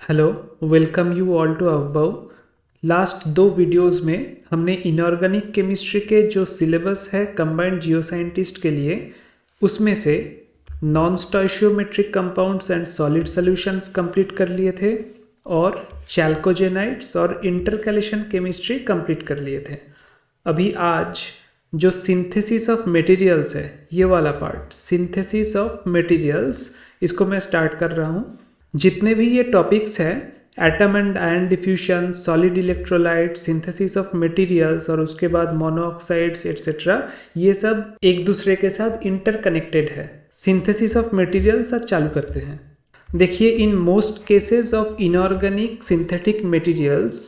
Hello, welcome you all to अवबव। Last दो videos में हमने इनऑर्गेनिक केमिस्ट्री के जो सिलेबस है कंबाइंड जियोसाइंटिस्ट के लिए उसमें से non स्टोइशियोमेट्रिक compounds and solid solutions complete कर लिए थे और चैल्कोजेनाइड्स और इंटरकैलेशन केमिस्ट्री कंप्लीट कर लिए थे। अभी आज जो सिंथेसिस ऑफ मटेरियल्स है, ये वाला पार्ट सिंथेसिस ऑफ मटेरियल्स, इसको मैं स्टार्ट कर रहा हूँ। जितने भी ये टॉपिक्स हैं, atom and ion diffusion, solid electrolyte, synthesis of materials और उसके बाद मोनोऑक्साइड्स एटसेट्रा, ये सब एक दूसरे के साथ इंटरकनेक्टेड है। सिंथेसिस ऑफ मटेरियल्स आज चालू करते हैं। देखिए, in most cases of inorganic synthetic materials,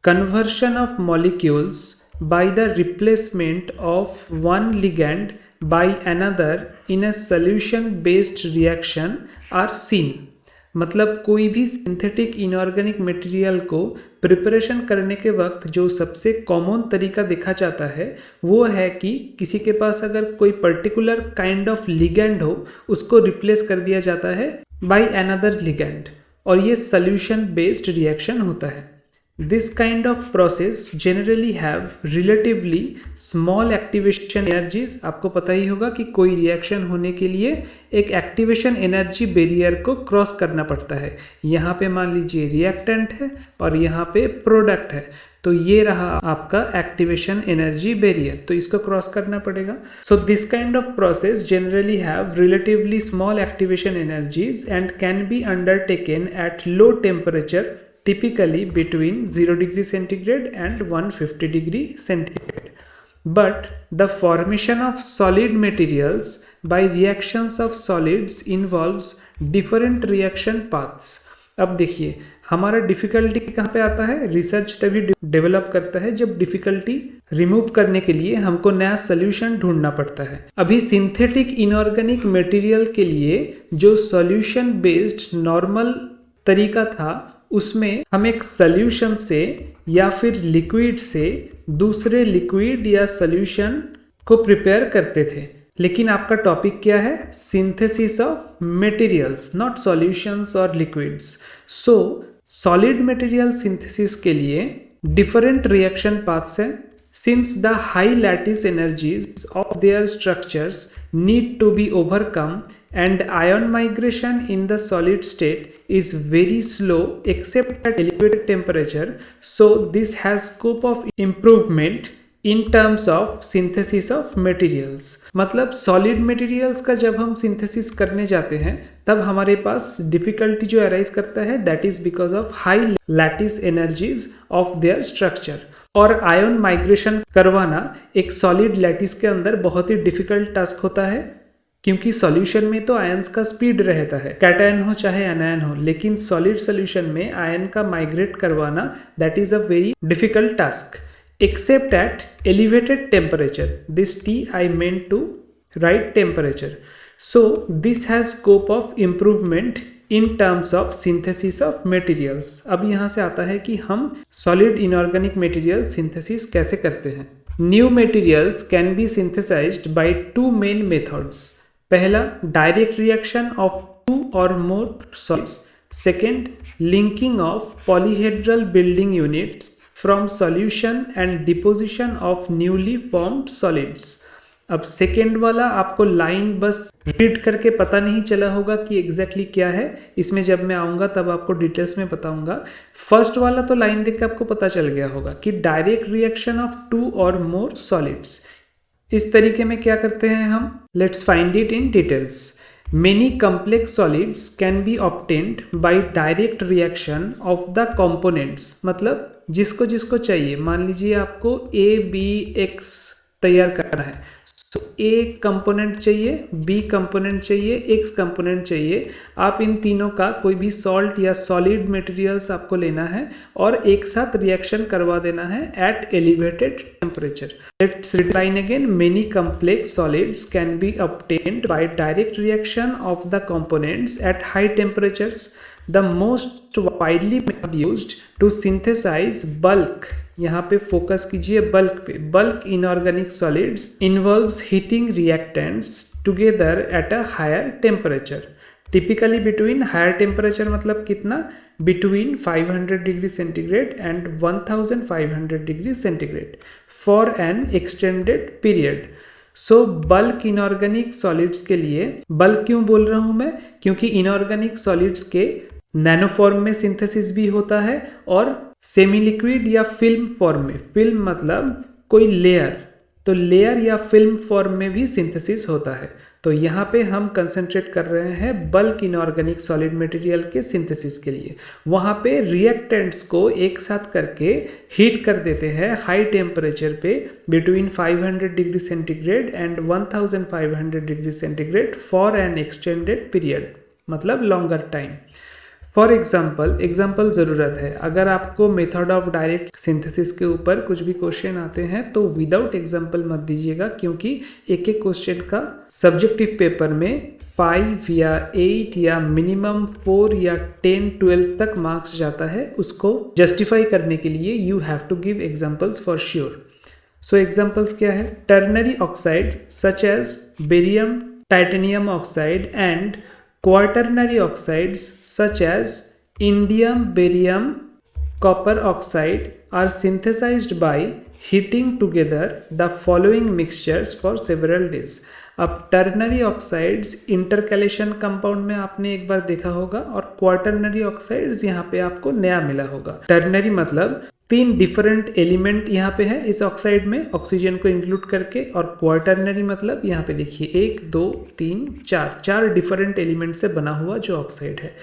conversion of molecules by the replacement of one ligand by another in a solution based reaction are seen। मतलब कोई भी सिंथेटिक इनऑर्गेनिक मटेरियल को preparation करने के वक्त जो सबसे कॉमन तरीका देखा जाता है वो है कि किसी के पास अगर कोई पर्टिकुलर काइंड ऑफ लिगैंड हो, उसको रिप्लेस कर दिया जाता है बाय अनदर लिगैंड, और ये सॉल्यूशन बेस्ड रिएक्शन होता है। This kind of process generally have relatively small activation energies। आपको पता ही होगा कि कोई रिएक्शन होने के लिए एक एक्टिवेशन एनर्जी बैरियर को क्रॉस करना पड़ता है। यहाँ पे मान लीजिए रिएक्टेंट है और यहाँ पे प्रोडक्ट है, तो ये रहा आपका एक्टिवेशन एनर्जी बैरियर, तो इसको क्रॉस करना पड़ेगा। So this kind of process generally have relatively small activation energies and can be undertaken at low temperature, typically between 0 degree centigrade and 150 degree centigrade. But the formation of solid materials by reactions of solids involves different reaction paths। अब देखिए, हमारा difficulty कहाँ पे आता है? Research तभी develop करता है जब डिफिकल्टी रिमूव करने के लिए हमको नया सोल्यूशन ढूंढना पड़ता है। अभी सिंथेटिक इनऑर्गेनिक मटेरियल के लिए जो सॉल्यूशन बेस्ड नॉर्मल तरीका था, उसमें हम एक सॉल्यूशन से या फिर लिक्विड से दूसरे लिक्विड या सॉल्यूशन को प्रिपेयर करते थे। लेकिन आपका टॉपिक क्या है? Synthesis of materials, not solutions और liquids. So solid material synthesis के लिए डिफरेंट रिएक्शन पाथ्स हैं। Since the high lattice energies of their structures need to be overcome and ion migration in the solid state is very slow except at elevated temperature, so this has scope of improvement in terms of synthesis of materials। मतलब solid materials का जब हम synthesis करने जाते हैं तब हमारे पास difficulty जो arise करता है, that is because of high lattice energies of their structure। और आयन माइग्रेशन करवाना एक सॉलिड लैटिस के अंदर बहुत ही डिफिकल्ट टास्क होता है, क्योंकि सॉल्यूशन में तो आयंस का स्पीड रहता है, कैटायन हो चाहे एनायन हो, लेकिन सॉलिड सॉल्यूशन में आयन का माइग्रेट करवाना that is a very difficult task except at elevated temperature. This T I meant to right temperature. So this has scope of improvement in terms of synthesis of materials. अब यहाँ से आता है कि हम solid inorganic material synthesis कैसे करते हैं। New materials can be synthesized by two main methods. पहला, डायरेक्ट रिएक्शन ऑफ टू और more solids. Second, linking of polyhedral building units from solution and deposition of newly formed solids. अब second वाला आपको line बस read करके पता नहीं चला होगा कि एग्जैक्टली क्या है, इसमें जब मैं आऊँगा तब आपको डिटेल्स में बताऊँगा। फर्स्ट वाला तो लाइन देख के आपको पता चल गया होगा कि डायरेक्ट रिएक्शन ऑफ टू और मोर सॉलिड्स। इस तरीके में क्या करते हैं हम? Let's find it in details. Many complex solids can be obtained by direct reaction of the components. मतलब जिसको जिसको चाहिए, मान लीजिए आपको ए बी एक्स तैयार करना है, तो ए कंपोनेंट चाहिए, बी कंपोनेंट चाहिए, एक्स कंपोनेंट चाहिए। आप इन तीनों का कोई भी सॉल्ट या सॉलिड मटेरियल्स आपको लेना है और एक साथ रिएक्शन करवा देना है at elevated temperature. Let's define again. Many complex solids can be obtained by direct reaction of the components at high temperatures. The most widely used to synthesize bulk, यहाँ पे फोकस कीजिए बल्क पे। Bulk inorganic solids involves heating reactants together at a higher temperature. Typically between higher temperature मतलब कितना, between 500 degree centigrade and 1500 degree centigrade for an extended period. So bulk inorganic solids के लिए, bulk क्यों बोल रहा हूं मैं, क्योंकि इनऑर्गेनिक सॉलिड्स के नैनो फॉर्म में सिंथेसिस भी होता है और सेमी लिक्विड या फिल्म फॉर्म में, फिल्म मतलब कोई लेयर, तो लेयर या फिल्म फॉर्म में भी सिंथेसिस होता है। तो यहाँ पे हम कंसंट्रेट कर रहे हैं बल्क इनऑर्गेनिक सॉलिड मटेरियल के सिंथेसिस के लिए। वहाँ पे रिएक्टेंट्स को एक साथ करके हीट कर देते हैं हाई टेम्परेचर पे between 500 degree centigrade and 1500 degree centigrade for an extended period, मतलब लॉन्गर टाइम। फॉर एग्जाम्पल ज़रूरत है, अगर आपको मेथड ऑफ डायरेक्ट सिंथेसिस के ऊपर कुछ भी क्वेश्चन आते हैं तो विदाउट एग्जाम्पल मत दीजिएगा, क्योंकि एक एक क्वेश्चन का सब्जेक्टिव पेपर में 5 या 8 या मिनिमम 4 या 10-12 तक मार्क्स जाता है। उसको जस्टिफाई करने के लिए you have to give examples for sure. So examples क्या है, ternary oxide such as barium, titanium oxide and quaternary oxides such as indium, barium, copper oxide are synthesized by heating together the following mixtures for several days। अब ternary oxides इंटरकैलेशन compound में आपने एक बार देखा होगा और quaternary oxides यहाँ पे आपको नया मिला होगा। टर्नरी मतलब 3 डिफरेंट एलिमेंट यहाँ पे है इस ऑक्साइड में, ऑक्सीजन को इंक्लूड करके, और क्वाटरनरी मतलब यहाँ पे देखिए 1 2 3 4 डिफरेंट एलिमेंट से बना हुआ जो ऑक्साइड है।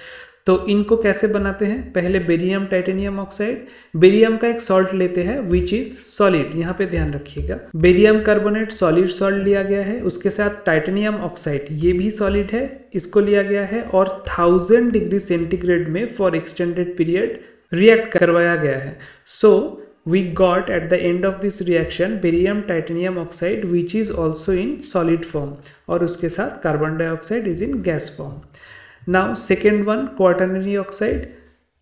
तो इनको कैसे बनाते हैं, पहले बेरियम टाइटेनियम ऑक्साइड, बेरियम का एक सॉल्ट लेते हैं विच इज सॉलिड, यहाँ पे ध्यान रखिएगा, बेरियम कार्बोनेट सॉलिड सॉल्ट लिया गया है, उसके साथ टाइटेनियम ऑक्साइड ये भी सॉलिड है, इसको लिया गया है और 1000 डिग्री सेंटीग्रेड में फॉर एक्सटेंडेड पीरियड रिएक्ट करवाया गया है। सो we got at the end of this reaction barium titanium oxide which is also in solid form, और उसके साथ carbon dioxide is in gas form। Now second one quaternary oxide,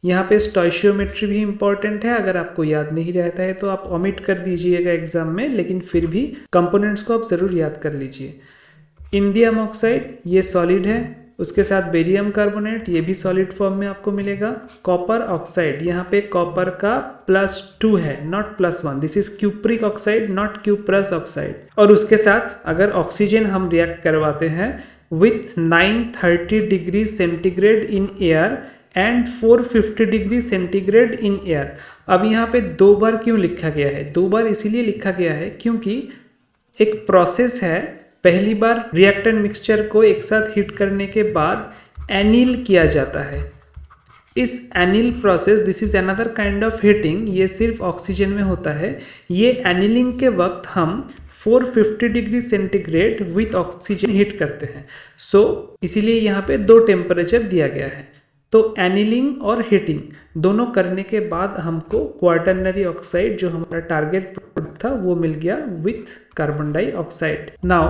यहाँ पे stoichiometry भी important है, अगर आपको याद नहीं रहता है तो आप ओमिट कर दीजिएगा एग्जाम में, लेकिन फिर भी कंपोनेंट्स को आप जरूर याद कर लीजिए। इंडियम ऑक्साइड ये सॉलिड है, उसके साथ बेरियम कार्बोनेट ये भी सॉलिड फॉर्म में आपको मिलेगा। कॉपर ऑक्साइड, यहाँ पे कॉपर का +2 है not +1, this is cupric oxide not cuprous oxide. और उसके साथ अगर ऑक्सीजन हम रिएक्ट करवाते हैं with 930 degree centigrade in air and 450 degree centigrade in air. अब यहाँ पे 2 बार क्यों लिखा गया है, 2 बार इसीलिए लिखा गया है क्योंकि एक प्रोसेस है, पहली बार रिएक्टेंट मिक्सचर को एक साथ हीट करने के बाद एनिल किया जाता है। इस anneal process, this is another kind of heating, ये सिर्फ ऑक्सीजन में होता है। ये एनिलिंग के वक्त हम 450 degree centigrade with oxygen heat करते हैं। सो इसीलिए यहाँ पे 2 टेम्परेचर दिया गया है। तो एनिलिंग और हीटिंग दोनों करने के बाद हमको क्वाटरनरी ऑक्साइड जो हमारा टारगेट प्रोडक्ट था वो मिल गया with carbon dioxide. Now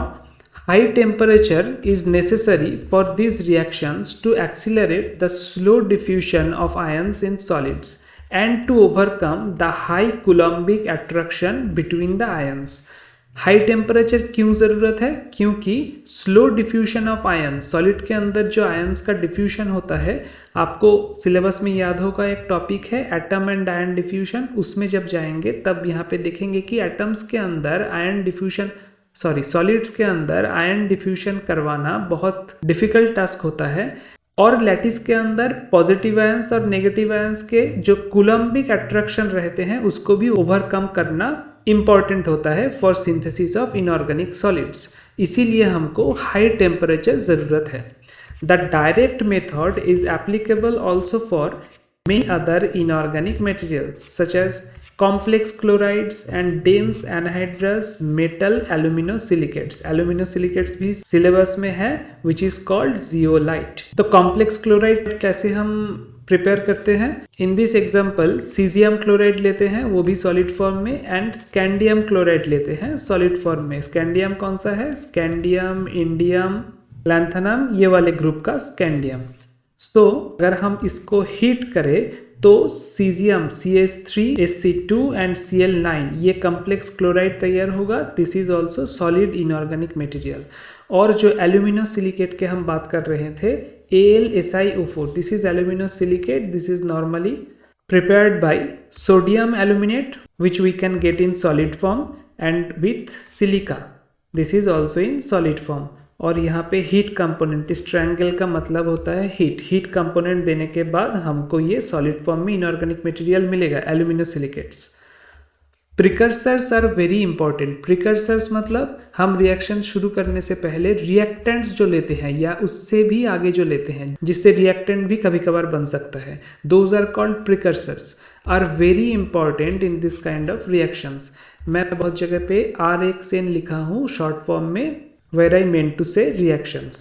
high temperature is necessary for these reactions to accelerate the slow diffusion of ions in solids and to overcome the high coulombic attraction between the ions। High temperature क्यों ज़रूरत है, क्योंकि slow diffusion of ion, solid के अंदर जो ions का diffusion होता है, आपको सिलेबस में याद होगा एक टॉपिक है एटम एंड आयन डिफ्यूशन, उसमें जब जाएंगे तब यहाँ पे देखेंगे कि एटम्स के अंदर आयन डिफ्यूशन, सॉलिड्स के अंदर आयन डिफ्यूशन करवाना बहुत डिफिकल्ट टास्क होता है, और लैटिस के अंदर पॉजिटिव आयंस और नेगेटिव आयंस के जो कूलम्बिक अट्रैक्शन रहते हैं उसको भी ओवरकम करना इंपॉर्टेंट होता है for synthesis of inorganic solids. इसीलिए हमको हाई टेम्परेचर ज़रूरत है। The direct method is applicable also for many other inorganic materials such as complex chlorides and dense anhydrous metal aluminosilicates। aluminosilicates भी सिलेबस में है which is called zeolite। तो complex chloride कैसे हम प्रिपेयर करते हैं, in this example caesium chloride लेते हैं वो भी सॉलिड फॉर्म में, एंड स्कैंडियम क्लोराइड लेते हैं सॉलिड फॉर्म में। स्कैंडियम कौन सा है, स्कैंडियम, इंडियम, लैंथेनम, ये वाले ग्रुप का स्कैंडियम। सो अगर हम इसको हीट करें तो सीजियम CH3SC2 एंड Cl9 ये कम्प्लेक्स क्लोराइड तैयार होगा। This is also solid inorganic material. और जो एल्यूमिनोसिलिकेट के हम बात कर रहे थे AlSiO4, this is aluminosilicate. This is normally prepared by sodium aluminate, which we can get in solid form, and with silica, this is also in solid form. और यहाँ पे हीट कंपोनेंट, इस ट्रायंगल का मतलब होता है हीट कंपोनेंट देने के बाद हमको ये सॉलिड फॉर्म में इनऑर्गेनिक मटेरियल मिलेगा, aluminosilicates. Precursors are very important. Precursors मतलब हम रिएक्शन शुरू करने से पहले रिएक्टेंट्स जो लेते हैं या उससे भी आगे जो लेते हैं, जिससे रिएक्टेंट भी कभी कभार बन सकता है, those are called precursors, are very important in this kind of reactions. मैं बहुत जगह पे RxN लिखा हूँ शॉर्ट फॉर्म में, where I meant to say reactions,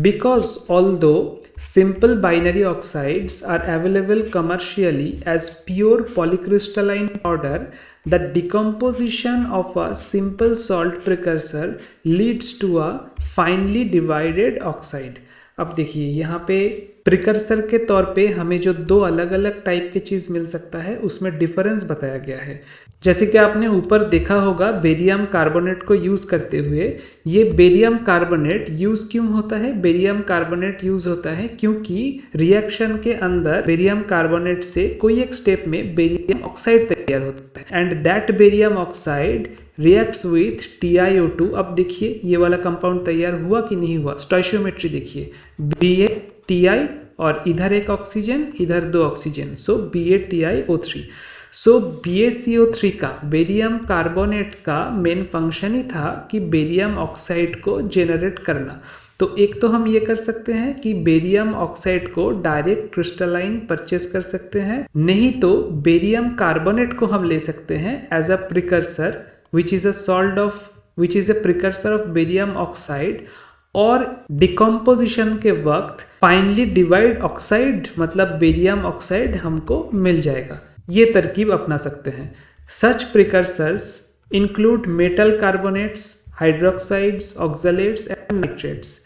because although simple binary oxides are available commercially as pure polycrystalline powder, the decomposition of a simple salt precursor leads to a finely divided oxide. अब देखिए यहाँ पे precursor के तौर पे हमें जो दो अलग अलग टाइप की चीज़ मिल सकता है उसमें डिफरेंस बताया गया है। जैसे कि आपने ऊपर देखा होगा बेरियम कार्बोनेट को यूज़ करते हुए, ये बेरियम कार्बोनेट यूज़ क्यों होता है? बेरियम कार्बोनेट यूज़ होता है क्योंकि रिएक्शन के अंदर बेरियम कार्बोनेट से कोई एक स्टेप में बेरियम ऑक्साइड तैयार होता है, and that barium oxide reacts with TiO2। अब देखिए ये वाला कंपाउंड तैयार हुआ कि नहीं हुआ, स्टोइशियोमेट्री देखिए, BaTi और इधर एक ऑक्सीजन, इधर दो ऑक्सीजन, सो BaTiO3। सो BaCO3 का, बेरियम कार्बोनेट का मेन फंक्शन ही था कि बेरियम ऑक्साइड को जेनरेट करना। तो एक तो हम ये कर सकते हैं कि बेरियम ऑक्साइड को डायरेक्ट क्रिस्टलाइन परचेस कर सकते हैं, नहीं तो बेरियम कार्बोनेट को हम ले सकते हैं as a precursor which is a precursor of barium oxide, और डिकम्पोजिशन के वक्त फाइनली डिवाइड ऑक्साइड मतलब बेरियम ऑक्साइड हमको मिल जाएगा। ये तरकीब अपना सकते हैं। Such precursors include metal carbonates, hydroxides, oxalates and nitrates.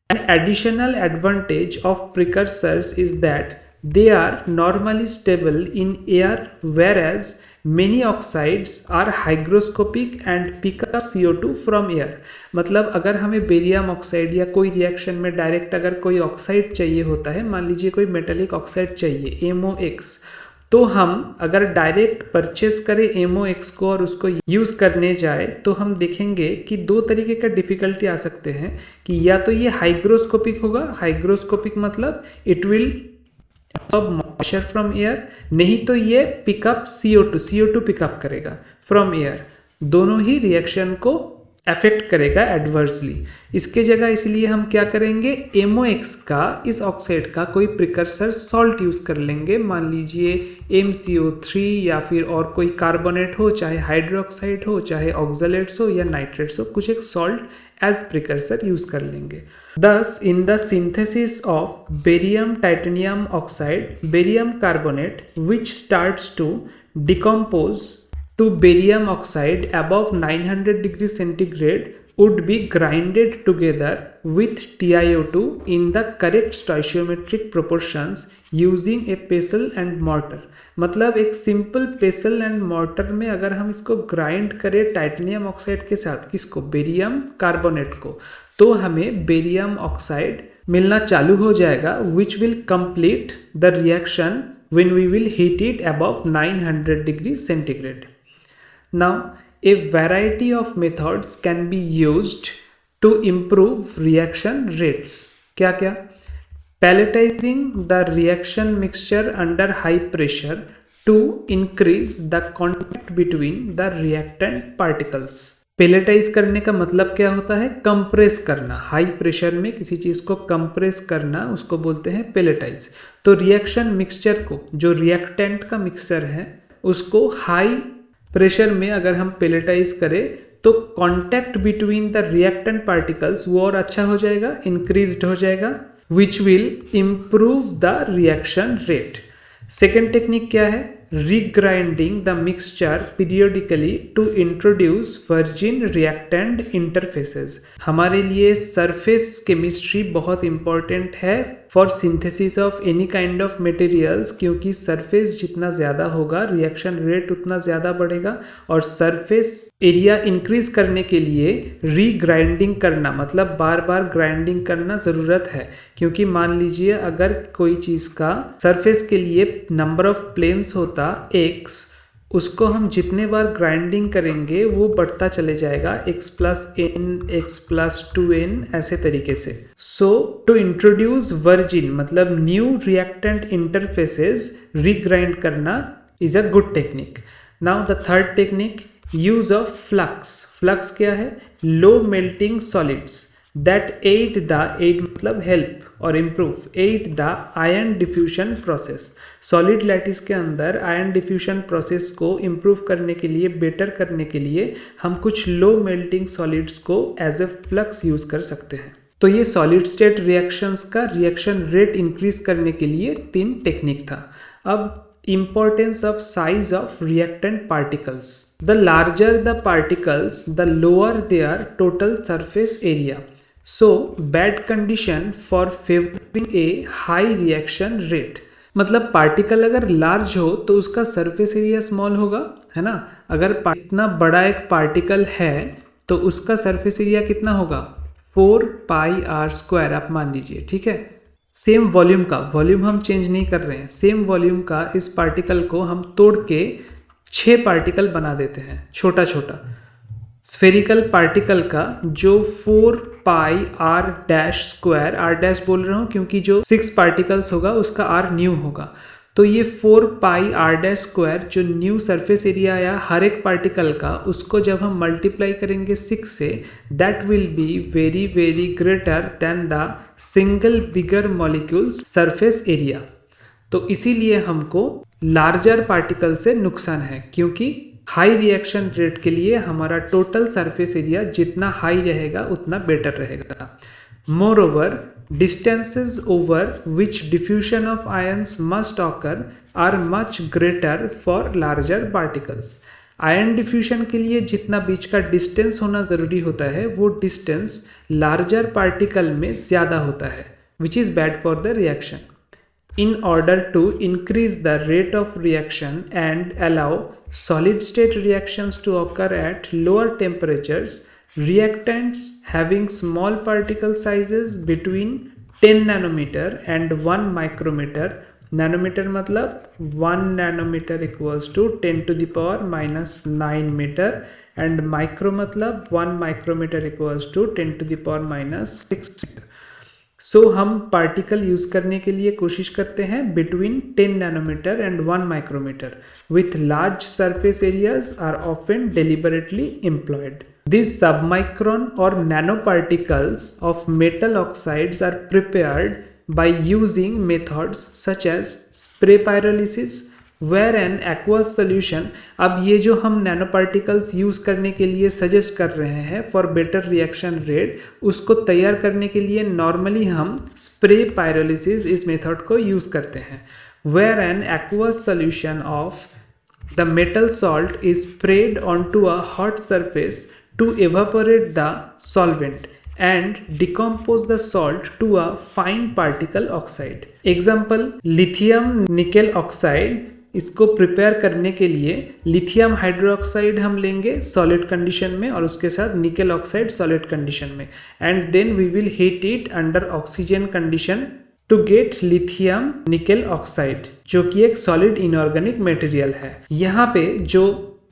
An additional advantage of precursors is that they are normally stable in air, whereas many oxides are hygroscopic and pick up CO2 from air। मतलब अगर हमें barium oxide या कोई reaction में direct अगर कोई oxide चाहिए होता है, मान लीजिए कोई मेटेलिक ऑक्साइड चाहिए MOX, तो हम अगर डायरेक्ट परचेस करें MOX को और उसको यूज़ करने जाए तो हम देखेंगे कि दो तरीके का डिफ़िकल्टी आ सकते हैं कि या तो ये हाइग्रोस्कोपिक होगा, हाइग्रोस्कोपिक मतलब it will absorb moisture from air, नहीं तो ये पिकअप CO2 पिकअप करेगा फ्रॉम एयर। दोनों ही रिएक्शन को अफेक्ट करेगा एडवर्सली। इसके जगह इसलिए हम क्या करेंगे, MOX का, इस ऑक्साइड का कोई प्रिकर्सर सॉल्ट यूज़ कर लेंगे। मान लीजिए MCO3 या फिर और कोई कार्बोनेट हो, चाहे हाइड्रोक्साइड हो, चाहे ऑक्सलेट्स हो या नाइट्रेट्स हो, कुछ एक सॉल्ट एज प्रिकर्सर यूज़ कर लेंगे। Thus, in the synthesis of barium titanium oxide, barium carbonate, which starts to decompose to barium oxide above 900 degrees centigrade, would be grinded together with TiO2 in the correct stoichiometric proportions using a pestle and mortar। मतलब एक simple पेसल and mortar में अगर हम इसको grind करें titanium oxide के साथ, किसको, बेरियम कार्बोनेट को, तो हमें बेरियम ऑक्साइड मिलना चालू हो जाएगा, which will complete the reaction when we will heat it above 900 degrees centigrade। Now, a variety of methods can be used to improve reaction rates। क्या क्या? Pelletizing the reaction mixture under high pressure to increase the contact between the reactant particles। Pelletise करने का मतलब क्या होता है, compress करना। High pressure में किसी चीज़ को कंप्रेस करना उसको बोलते हैं पेलेटाइज। तो रिएक्शन मिक्सचर को, जो रिएक्टेंट का मिक्सचर है, उसको हाई प्रेशर में अगर हम पेलेटाइज करें तो contact between the reactant particles वो और अच्छा हो जाएगा, इंक्रीज्ड हो जाएगा, which will improve the reaction rate। Second technique क्या है, regrinding the mixture periodically to introduce virgin reactant interfaces। हमारे लिए सरफेस केमिस्ट्री बहुत इंपॉर्टेंट है for synthesis of any kind of materials, क्योंकि सरफेस जितना ज़्यादा होगा रिएक्शन रेट उतना ज़्यादा बढ़ेगा। और सरफेस एरिया इंक्रीज करने के लिए रीग्राइंडिंग करना, मतलब बार बार ग्राइंडिंग करना ज़रूरत है, क्योंकि मान लीजिए अगर कोई चीज़ का सरफेस के लिए नंबर ऑफ प्लेन्स होता x, उसको हम जितने बार ग्राइंडिंग करेंगे वो बढ़ता चले जाएगा x plus n, x plus 2n, ऐसे तरीके से। सो टू इंट्रोड्यूस वर्जिन मतलब न्यू रिएक्टेंट इंटरफेसेस रीग्राइंड करना is a good technique. Now the third technique, use of flux. Flux क्या है? Low melting solids that aid मतलब help और improve aid the ion diffusion process. Solid lattice के अंदर ion diffusion process को improve करने के लिए, बेटर करने के लिए हम कुछ लो मेल्टिंग सॉलिड्स को एज ए फ्लक्स यूज कर सकते हैं। तो ये सॉलिड स्टेट रिएक्शंस का रिएक्शन रेट इंक्रीज करने के लिए 3 टेक्निक था। अब importance of size of reactant particles. The larger the particles, the lower their total surface area. So bad condition for favoring a high reaction rate. मतलब particle अगर large हो तो उसका सरफेस एरिया स्मॉल होगा, है ना। अगर इतना बड़ा एक पार्टिकल है तो उसका सरफेस एरिया कितना होगा? 4πr², आप मान लीजिए, ठीक है। सेम वॉल्यूम का, वॉल्यूम हम चेंज नहीं कर रहे हैं, सेम वॉल्यूम का इस पार्टिकल को हम तोड़ के 6 पार्टिकल बना देते हैं, छोटा छोटा स्फेरिकल पार्टिकल का, जो 4πr² r डैश बोल रहा हूँ क्योंकि जो 6 पार्टिकल्स होगा उसका r न्यू होगा। तो ये 4πr² जो न्यू सरफेस एरिया आया हर एक पार्टिकल का, उसको जब हम मल्टीप्लाई करेंगे 6 से, that will be very very greater than the single bigger molecules surface area. तो इसीलिए हमको लार्जर पार्टिकल से नुकसान है, क्योंकि हाई रिएक्शन रेट के लिए हमारा टोटल सरफेस एरिया जितना हाई रहेगा उतना बेटर रहेगा। Moreover, distances over which diffusion of ions must occur are much greater for larger particles. Ion diffusion के लिए जितना बीच का डिस्टेंस होना ज़रूरी होता है वो डिस्टेंस लार्जर पार्टिकल में ज़्यादा होता है, which is bad for the reaction. In order to increase the rate of reaction and allow solid state reactions to occur at lower temperatures, reactants having small particle sizes between 10 nanometer and 1 micrometer, nanometer मतलब 1 nanometer equals to 10 to the power minus 9 meter, and micro मतलब 1 micrometer equals to 10 to the power minus 6 meter. सो हम particle use करने के लिए कोशिश करते हैं between 10 nanometer and 1 micrometer with large surface areas are often deliberately employed. These submicron or nanoparticles of metal oxides are prepared by using methods such as spray pyrolysis, where an aqueous solution, अब ये जो हम nano particles use करने के लिए suggest कर रहे हैं फॉर बेटर रिएक्शन रेट, उसको तैयार करने के लिए नॉर्मली हम स्प्रे पायरोलिसिस इस मेथड को यूज़ करते हैं। Where an aqueous solution of the metal salt is sprayed onto a hot surface to evaporate the solvent and decompose the salt to a fine particle oxide. Example, lithium nickel oxide, इसको prepare करने के लिए lithium hydroxide हम लेंगे solid condition में और उसके साथ निकल ऑक्साइड सॉलिड कंडीशन में, and then we will heat it under oxygen condition to get lithium nickel oxide, जो कि एक सॉलिड इनऑर्गेनिक मटेरियल है। यहाँ पे जो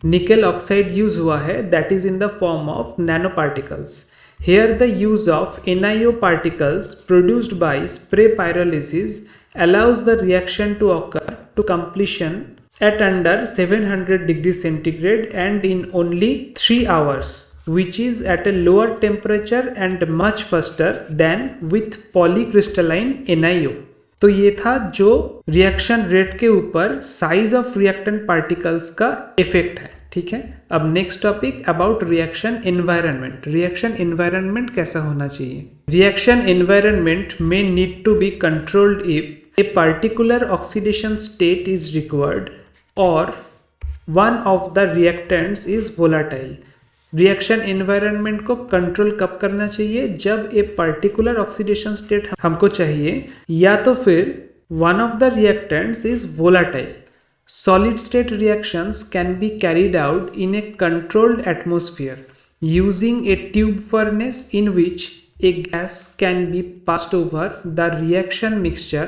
निकल ऑक्साइड यूज हुआ है that is in the form of nano particles. Here the use of NiO particles produced by spray pyrolysis allows the reaction to occur to completion at under 700 degrees centigrade and in only 3 hours, which is at a lower temperature and much faster than with polycrystalline NiO. तो ये था जो reaction rate के ऊपर size of reactant particles का effect है, ठीक है। अब next topic about reaction environment. Reaction environment कैसा होना चाहिए? रिएक्शन एनवायरनमेंट में need to be controlled if a particular oxidation state is required और one of the reactants is volatile. Reaction environment को कंट्रोल कब करना चाहिए? जब ए पर्टिकुलर ऑक्सीडेशन स्टेट हमको चाहिए या तो फिर one of the reactants is volatile. Solid state reactions can be carried out in a controlled atmosphere using a tube furnace in which a gas can be passed over the reaction mixture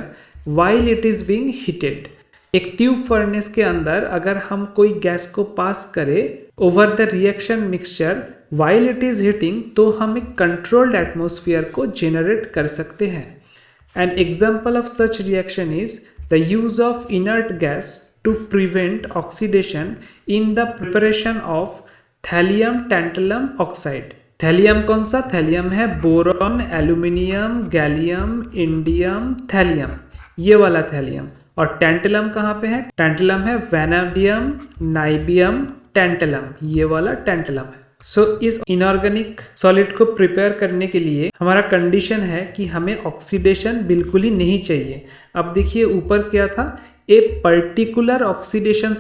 while it is being heated. एक tube furnace के अंदर अगर हम कोई gas को पास करें over the reaction mixture while it is heating, तो हम एक कंट्रोल्ड एटमोस्फियर को जेनरेट कर सकते हैं. An example of such reaction is the use of inert gas to prevent oxidation in the preparation of thallium tantalum oxide. Thallium कौन सा? Thallium है boron, aluminium, gallium, indium, thallium, ये वाला thallium. और टैंटलम कहाँ पे है? टैंटलम है वैनाडियम, नाइबियम, टैंटलम, ये वाला टैंटलम है. सो इस इनऑर्गेनिक सॉलिड को प्रिपेयर करने के लिए हमारा कंडीशन है कि हमें ऑक्सीडेशन बिल्कुल ही नहीं चाहिए. अब देखिए ऊपर क्या था? A particular oxidation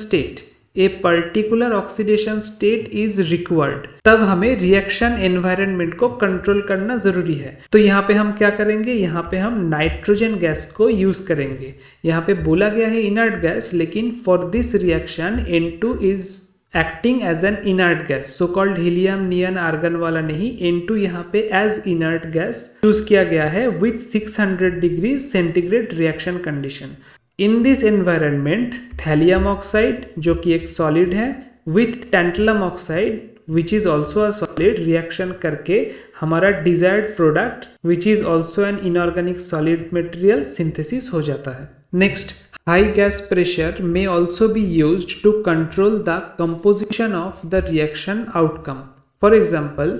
state is required. तब हमें रिएक्शन एनवायरनमेंट को कंट्रोल करना जरूरी है. तो यहाँ पे हम क्या करेंगे? यहाँ पे हम नाइट्रोजन गैस को यूज करेंगे. यहाँ पे बोला गया है इनर्ट गैस, लेकिन for this reaction N2 is acting as an inert gas. So called helium, neon, argon वाला नहीं. N2 यहाँ पे एज इनर्ट गैस चूज किया गया है with 600 degree centigrade reaction condition. In this environment thallium oxide जो कि एक सॉलिड है with tantalum oxide which is also a solid reaction करके हमारा desired product which is also an inorganic solid material synthesis हो जाता है. Next, high gas pressure may also be used to control the composition of the reaction outcome. For example,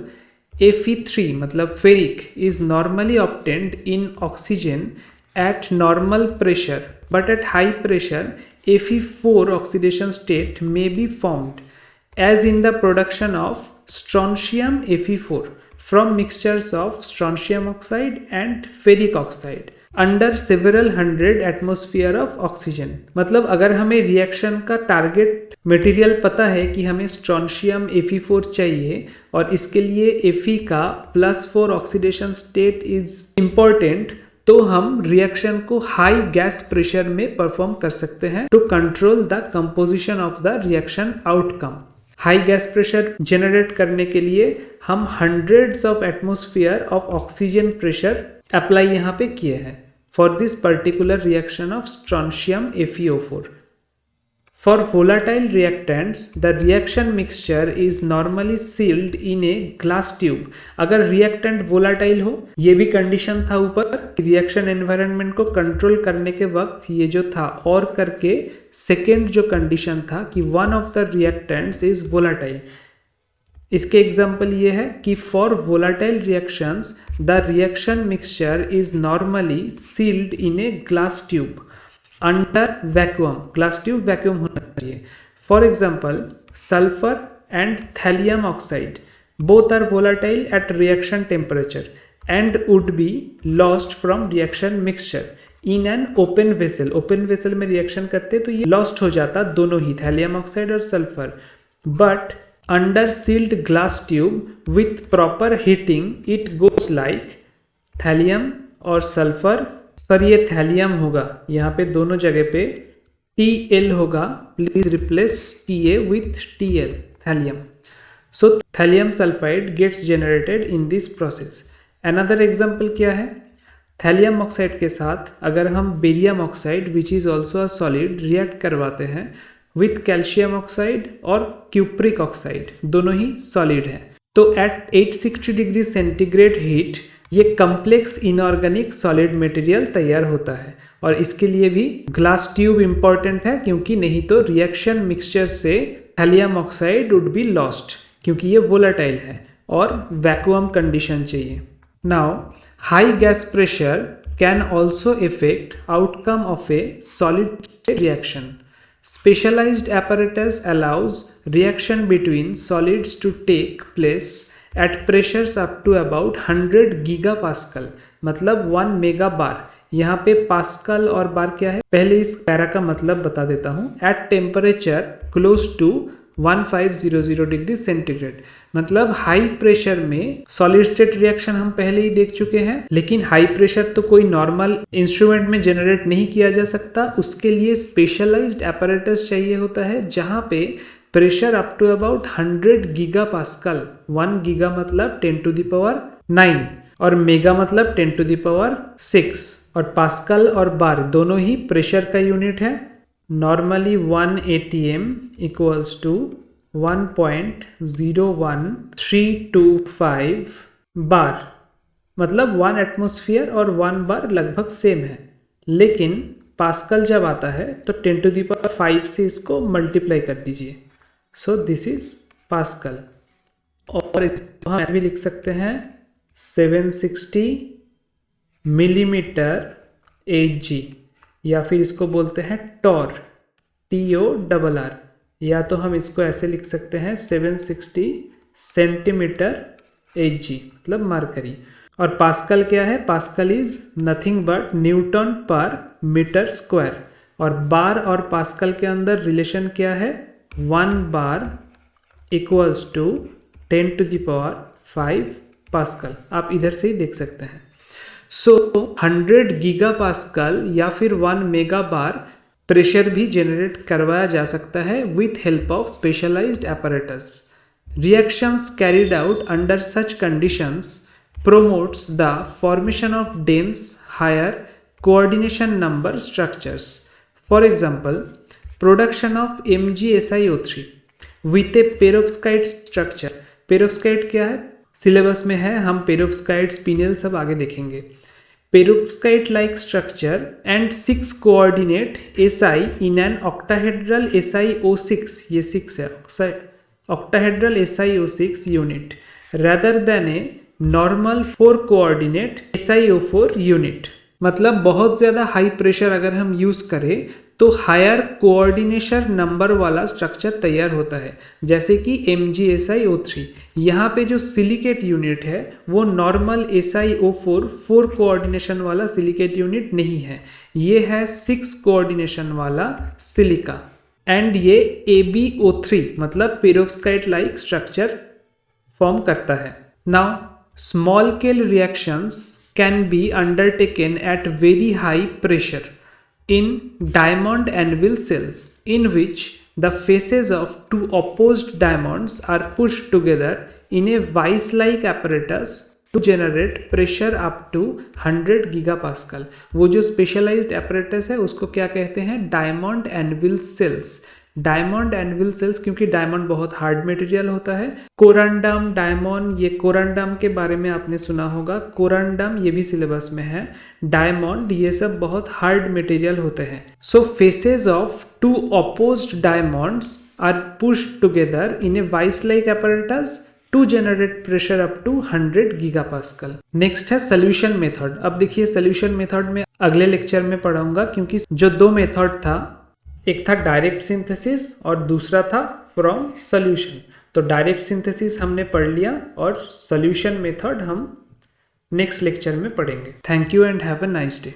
Fe3 मतलब ferric is normally obtained in oxygen at normal pressure, but at high pressure Fe4 oxidation state may be formed as in the production of strontium Fe4 from mixtures of strontium oxide and ferric oxide under several hundred atmosphere of oxygen. मतलब अगर हमें reaction का target material पता है कि हमें strontium Fe4 चाहिए और इसके लिए Fe का +4 ऑक्सीडेशन स्टेट इज इम्पॉर्टेंट, तो हम रिएक्शन को हाई गैस प्रेशर में परफॉर्म कर सकते हैं to control the composition of the reaction outcome. High gas pressure generate करने के लिए हम hundreds of atmosphere of oxygen pressure apply यहाँ पे किए हैं for this particular reaction of strontium FeO4. For volatile reactants, the reaction mixture is normally sealed in a glass tube. अगर reactant volatile हो, ये भी कंडीशन था ऊपर, रिएक्शन एनवायरनमेंट को कंट्रोल करने के वक्त ये जो था और करके सेकेंड जो कंडीशन था कि one of the reactants is volatile. इसके एग्जाम्पल ये है कि for volatile reactions the reaction mixture is normally sealed in a glass tube under vacuum. Glass tube vacuum होना चाहिए. For example sulphur and thallium oxide both are volatile at reaction temperature and would be lost from reaction mixture in an open vessel. Open vessel में reaction करते तो ये लॉस्ट हो जाता दोनों ही, थैलियम ऑक्साइड और sulphur. But under sealed glass tube with proper heating it goes like thallium और सल्फर. पर ये थैलियम होगा, यहाँ पे दोनों जगह पे Tl होगा, please replace Ta with Tl, thallium. So thallium sulphide gets generated in this process. Another example क्या है? थैलियम ऑक्साइड के साथ अगर हम barium oxide which is also a solid react करवाते हैं विथ कैल्शियम ऑक्साइड और क्यूप्रिक ऑक्साइड, दोनों ही सॉलिड है, तो एट 860 डिग्री सेंटीग्रेड हीट ये कम्प्लेक्स इनऑर्गेनिक सॉलिड मटेरियल तैयार होता है. और इसके लिए भी ग्लास ट्यूब इंपॉर्टेंट है, क्योंकि नहीं तो रिएक्शन मिक्सचर से thallium oxide would be lost, क्योंकि ये वोलाटाइल है और वैक्यूम कंडीशन चाहिए. Now high gas pressure can also effect outcome of A solid reaction. Specialized apparatus allows reaction between solids to take place at pressures up to about 100 gigapascal, मतलब 1 mega बार. यहाँ पे pascal और बार क्या है, पहले इस para का मतलब बता देता हूँ. At temperature close to 1500 degree centigrade. मतलब हाई प्रेशर में सॉलिड स्टेट रिएक्शन हम पहले ही देख चुके हैं, लेकिन हाई प्रेशर तो कोई नॉर्मल इंस्ट्रूमेंट में जनरेट नहीं किया जा सकता। उसके लिए स्पेशलाइज्ड apparatus चाहिए होता है जहां पे pressure up to about 100 giga pascal, 1 giga मतलब 10⁹ और मेगा मतलब 10⁶, और पास्कल और बार दोनों ही प्रेशर का यूनिट है। नॉर्मली 1 atm इक्वल्स टू 1.01325 बार, मतलब 1 एटमॉस्फेयर और 1 बार लगभग सेम है, लेकिन पास्कल जब आता है तो 10⁵ से इसको मल्टीप्लाई कर दीजिए। So this is pascal. और इसको हम ऐसे भी लिख सकते हैं 760 मिलीमीटर Hg, या फिर इसको बोलते हैं टॉर, TORR, या तो हम इसको ऐसे लिख सकते हैं 760 सेंटीमीटर Hg मतलब मरकरी। और पास्कल क्या है? Pascal is nothing but Newton पर मीटर स्क्वायर। और बार और पास्कल के अंदर रिलेशन क्या है? 1 बार इक्वल्स टू 10⁵ पास्कल। आप इधर से ही देख सकते हैं। सो 100 गीगा पास्कल या फिर 1 मेगा बार प्रेशर भी जनरेट करवाया जा सकता है with help of specialized apparatus. Reactions carried out under such conditions promotes the formation of dense, higher coordination number structures. For example, production of MgSiO3 with a perovskite structure. Perovskite क्या है? Syllabus में है, हम perovskite, स्पिनियल सब आगे देखेंगे। Perovskite like structure and 6 coordinate SI in an octahedral SiO6, ये 6 है, octahedral SiO6 unit rather than a normal 4 coordinate SiO4 unit. मतलब बहुत ज़्यादा हाई प्रेशर अगर हम यूज़ करें तो हायर कोऑर्डिनेशन नंबर वाला स्ट्रक्चर तैयार होता है, जैसे कि MgSiO3। यहाँ पे जो सिलिकेट यूनिट है वो नॉर्मल SiO4 4 कोऑर्डिनेशन वाला सिलिकेट यूनिट नहीं है, ये है 6 कोऑर्डिनेशन वाला सिलिका। एंड ये AbO3 मतलब पेरोव्स्काइट लाइक स्ट्रक्चर फॉर्म करता है। Now small scale reactions can be undertaken at very high pressure in diamond anvil cells, in which the faces of two opposed diamonds are pushed together in a vice-like apparatus to generate pressure up to 100 gigapascal. वो जो specialized apparatus है उसको क्या कहते हैं? diamond anvil cells. Diamond anvil cells, क्योंकि diamond बहुत hard material होता है। कोरंडम, डायमंड, ये कोरंडम के बारे में आपने सुना होगा, कोरंडम ये भी सिलेबस में है। डायमंड ये सब बहुत हार्ड मटेरियल होते हैं। So faces of 2 opposed diamonds are pushed together in a vice like apparatus to generate pressure up to 100 gigapascal. Next है सोल्यूशन मेथड। अब देखिए सोल्यूशन मेथड में अगले लेक्चर में पढ़ाऊंगा, क्योंकि जो 2 मेथड था, एक था डायरेक्ट सिंथेसिस और दूसरा था फ्रॉम सॉल्यूशन। तो डायरेक्ट सिंथेसिस हमने पढ़ लिया और सॉल्यूशन मेथड हम नेक्स्ट लेक्चर में पढ़ेंगे। Thank you and have a nice day.